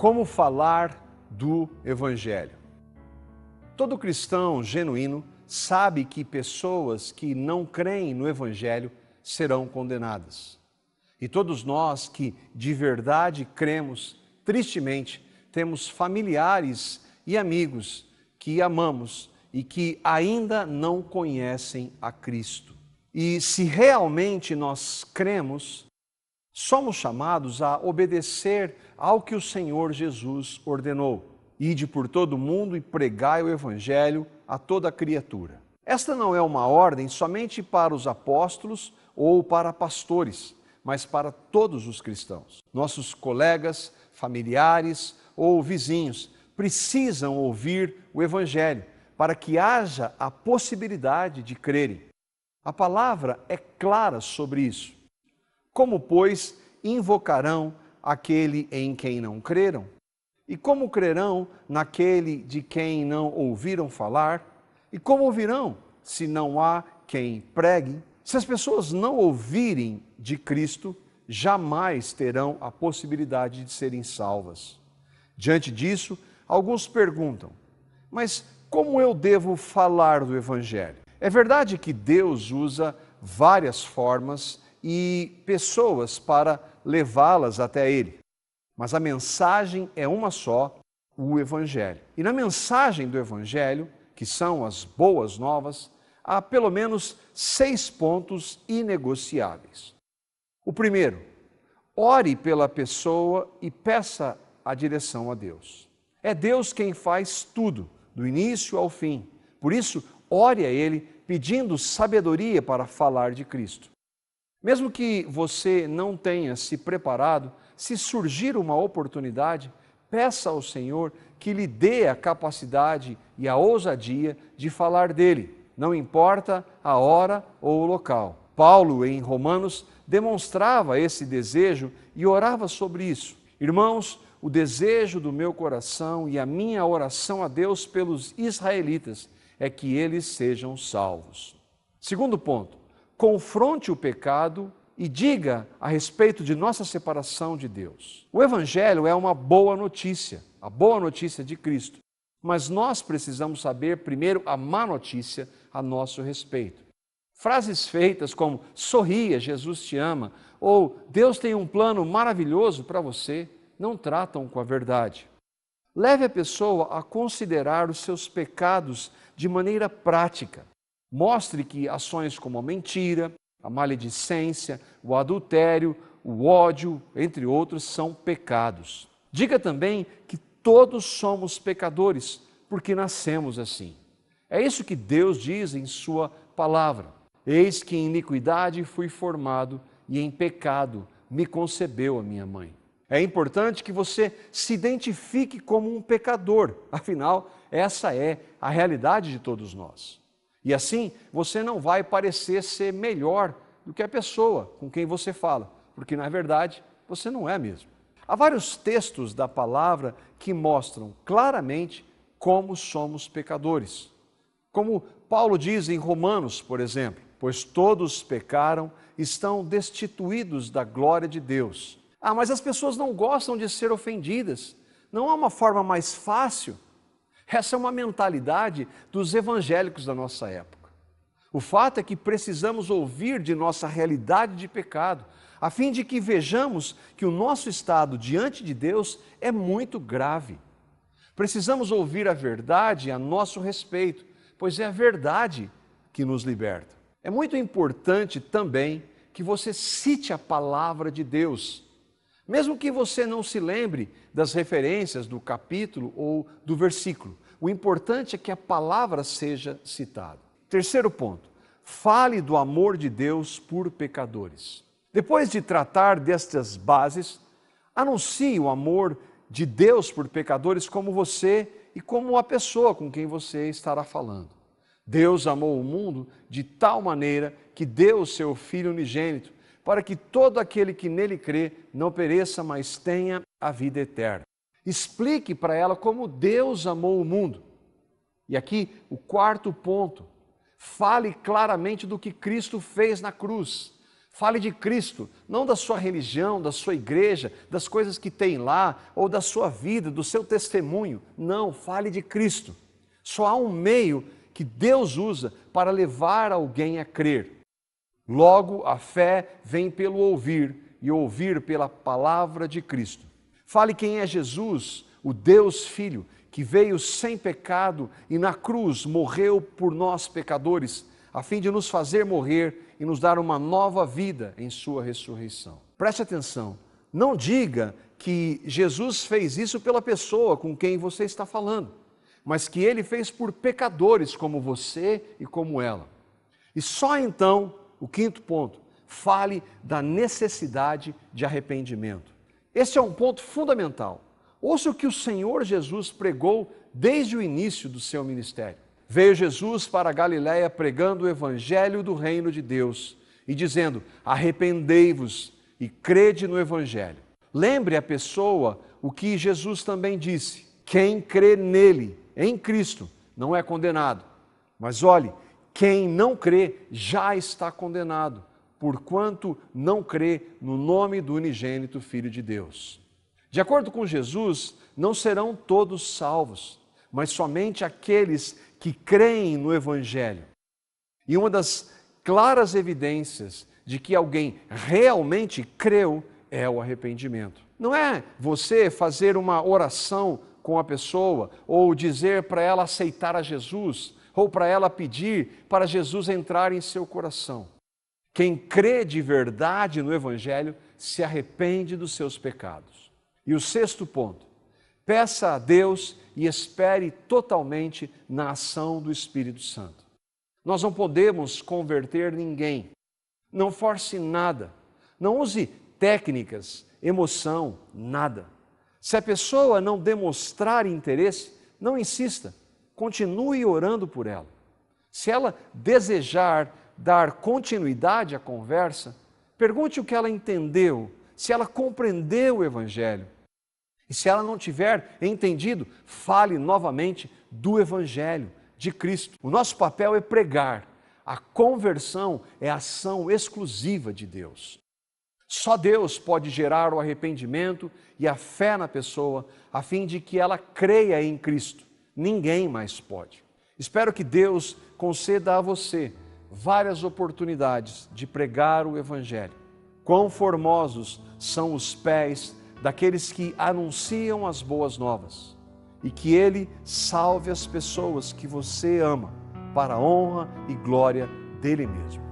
Como falar do Evangelho? Todo cristão genuíno sabe que pessoas que não creem no Evangelho serão condenadas. E todos nós que de verdade cremos, tristemente, temos familiares e amigos que amamos e que ainda não conhecem a Cristo. E se realmente nós cremos, somos chamados a obedecer ao que o Senhor Jesus ordenou. Ide por todo o mundo e pregai o Evangelho a toda criatura. Esta não é uma ordem somente para os apóstolos ou para pastores, mas para todos os cristãos. Nossos colegas, familiares ou vizinhos precisam ouvir o Evangelho para que haja a possibilidade de crerem. A palavra é clara sobre isso. Como, pois, invocarão aquele em quem não creram? E como crerão naquele de quem não ouviram falar? E como ouvirão, se não há quem pregue? Se as pessoas não ouvirem de Cristo, jamais terão a possibilidade de serem salvas. Diante disso, alguns perguntam: mas como eu devo falar do Evangelho? É verdade que Deus usa várias formas e pessoas para levá-las até Ele. Mas a mensagem é uma só, o Evangelho. E na mensagem do Evangelho, que são as boas novas, há pelo menos 6 pontos inegociáveis. O primeiro, ore pela pessoa e peça a direção a Deus. É Deus quem faz tudo, do início ao fim. Por isso, ore a Ele pedindo sabedoria para falar de Cristo. Mesmo que você não tenha se preparado, se surgir uma oportunidade, peça ao Senhor que lhe dê a capacidade e a ousadia de falar dele, não importa a hora ou o local. Paulo, em Romanos, demonstrava esse desejo e orava sobre isso. Irmãos, o desejo do meu coração e a minha oração a Deus pelos israelitas é que eles sejam salvos. Segundo ponto, confronte o pecado e diga a respeito de nossa separação de Deus. O Evangelho é uma boa notícia, a boa notícia de Cristo. Mas nós precisamos saber primeiro a má notícia a nosso respeito. Frases feitas como sorria, Jesus te ama, ou Deus tem um plano maravilhoso para você, não tratam com a verdade. Leve a pessoa a considerar os seus pecados de maneira prática. Mostre que ações como a mentira, a maledicência, o adultério, o ódio, entre outros, são pecados. Diga também que todos somos pecadores, porque nascemos assim. É isso que Deus diz em sua palavra. Eis que em iniquidade fui formado e em pecado me concebeu a minha mãe. É importante que você se identifique como um pecador, afinal, essa é a realidade de todos nós. E assim, você não vai parecer ser melhor do que a pessoa com quem você fala, porque na verdade, você não é mesmo. Há vários textos da palavra que mostram claramente como somos pecadores. Como Paulo diz em Romanos, por exemplo, pois todos pecaram, estão destituídos da glória de Deus. Ah, mas as pessoas não gostam de ser ofendidas. Não há uma forma mais fácil? Essa é uma mentalidade dos evangélicos da nossa época. O fato é que precisamos ouvir de nossa realidade de pecado, a fim de que vejamos que o nosso estado diante de Deus é muito grave. Precisamos ouvir a verdade a nosso respeito, pois é a verdade que nos liberta. É muito importante também que você cite a palavra de Deus, mesmo que você não se lembre das referências do capítulo ou do versículo. O importante é que a palavra seja citada. Terceiro ponto, fale do amor de Deus por pecadores. Depois de tratar destas bases, anuncie o amor de Deus por pecadores como você e como a pessoa com quem você estará falando. Deus amou o mundo de tal maneira que deu o seu Filho unigênito, para que todo aquele que nele crê não pereça, mas tenha a vida eterna. Explique para ela como Deus amou o mundo. E aqui, o quarto ponto, fale claramente do que Cristo fez na cruz. Fale de Cristo, não da sua religião, da sua igreja, das coisas que tem lá, ou da sua vida, do seu testemunho. Não, fale de Cristo. Só há um meio que Deus usa para levar alguém a crer. Logo, a fé vem pelo ouvir, e ouvir pela palavra de Cristo. Fale quem é Jesus, o Deus Filho, que veio sem pecado e na cruz morreu por nós pecadores, a fim de nos fazer morrer e nos dar uma nova vida em sua ressurreição. Preste atenção, não diga que Jesus fez isso pela pessoa com quem você está falando, mas que ele fez por pecadores como você e como ela. E só então, o quinto ponto, fale da necessidade de arrependimento. Esse é um ponto fundamental. Ouça o que o Senhor Jesus pregou desde o início do seu ministério. Veio Jesus para a Galiléia pregando o evangelho do reino de Deus e dizendo: arrependei-vos e crede no evangelho. Lembre a pessoa o que Jesus também disse: quem crê nele, em Cristo, não é condenado. Mas olhe, quem não crê já está condenado, porquanto não crê no nome do unigênito Filho de Deus. De acordo com Jesus, não serão todos salvos, mas somente aqueles que creem no Evangelho. E uma das claras evidências de que alguém realmente creu é o arrependimento. Não é você fazer uma oração com a pessoa, ou dizer para ela aceitar a Jesus, ou para ela pedir para Jesus entrar em seu coração. Quem crê de verdade no Evangelho se arrepende dos seus pecados. E o sexto ponto, peça a Deus e espere totalmente na ação do Espírito Santo. Nós não podemos converter ninguém, não force nada, não use técnicas, emoção, nada. Se a pessoa não demonstrar interesse, não insista, continue orando por ela. Se ela desejar dar continuidade à conversa, pergunte o que ela entendeu, se ela compreendeu o Evangelho. E se ela não tiver entendido, fale novamente do Evangelho de Cristo. O nosso papel é pregar. A conversão é ação exclusiva de Deus. Só Deus pode gerar o arrependimento e a fé na pessoa, a fim de que ela creia em Cristo. Ninguém mais pode. Espero que Deus conceda a você várias oportunidades de pregar o Evangelho. Quão formosos são os pés daqueles que anunciam as boas novas, e que Ele salve as pessoas que você ama, para a honra e glória dEle mesmo.